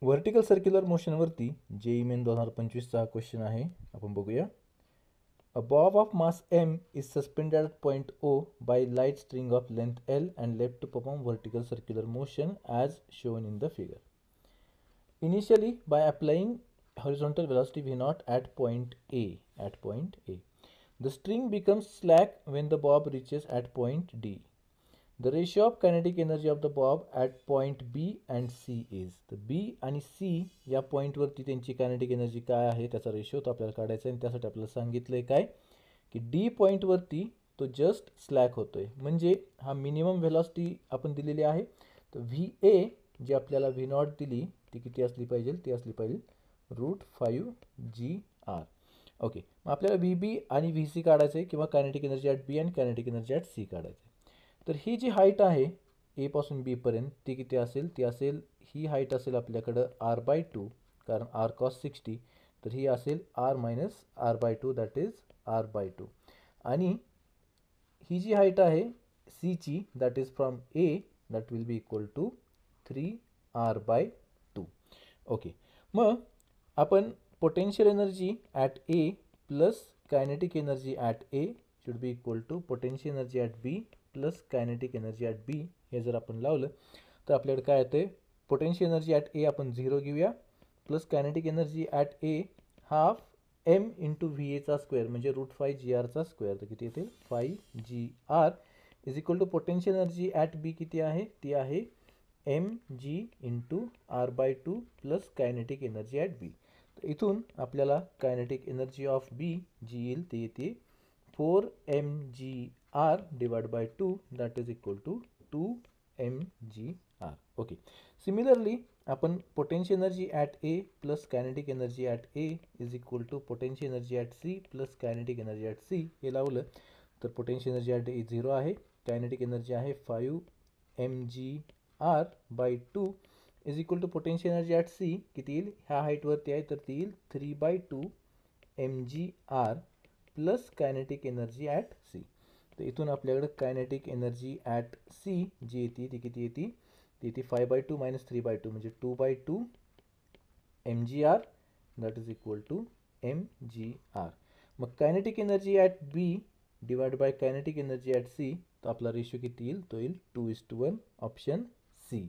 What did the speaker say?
Vertical circular मोशनवरती JEE main 2025चा हा question आहे. आपण बघूया. A bob of mass m is suspended at point O by light string of length L and left to perform vertical circular motion as shown in the figure. Initially, by applying horizontal velocity v0 at point A, the string becomes slack when the bob reaches at point D. The ratio of kinetic energy of the bob at point B and C is. तर B आणि C या पॉईंटवरती त्यांची kinetic energy काय आहे त्याचा ratio तो आपल्याला काढायचा आहे. आणि त्यासाठी आपल्याला सांगितलंय काय की D पॉईंटवरती तो जस्ट स्लॅक होतोय. म्हणजे हा मिनिमम व्हेलॉसिटी आपण दिलेली आहे. तर VA जी आपल्याला V0 दिली ती किती असली पाहिजे? ती असली पाहिजे √5GR. ओके, मग आपल्याला VB आणि VC काढायचं आहे किंवा कायनेटिक एनर्जी ॲट B आणि कायनेटिक एनर्जी ॲट C काढायचं आहे. तर ही जी हाईट आहे ए पासून बी पर्यंत ती किती असेल? ती असेल, ही हाईट असेल आपल्याकडं R/2, कारण R cos 60. तर ही असेल R minus R/2, that is R/2. आणि ही जी हाईट आहे सीची, that is from A, that will be equal to 3R/2. Okay, मग आपण potential energy at A plus kinetic energy at A should be equal to potential energy at B plus kinetic energy at B हे जर आपण लावलं तर आपल्याकडे काय येते? पोटेन्शियल एनर्जी ॲट ए आपण 0 घेऊया plus kinetic energy at A half M into V एचा स्क्वेअर म्हणजे √5GRचा स्क्वेअर. तर किती येते? 5GR is equal to potential energy at B किती आहे? ती आहे mg into R/2 plus kinetic energy at B. तर इथून आपल्याला कायनेटिक एनर्जी ऑफ बी जी येईल ती येते 4mgr divided by 2, that is equal to 2mgr. Okay, similarly आपण potential energy at A plus kinetic energy at A is equal to potential energy at C plus kinetic energy at C हे लावलं तर potential energy at ए 0 आहे, kinetic energy आहे 5mgr/2 is equal to potential energy at C किती येईल? ह्या हाईटवरती आहे तर ती येईल 3/2mgr plus kinetic energy at C. तर इथून आपल्याकडे कायनेटिक एनर्जी ॲट सी जी येते ती किती येते? ती येते 5/2 मायनस 3/2 म्हणजे 2/2 mgr, that is equal to mgr. मग kinetic energy at B divide by kinetic energy at C, तर आपला रेशो किती येईल? तो येईल 2:1, ऑप्शन सी.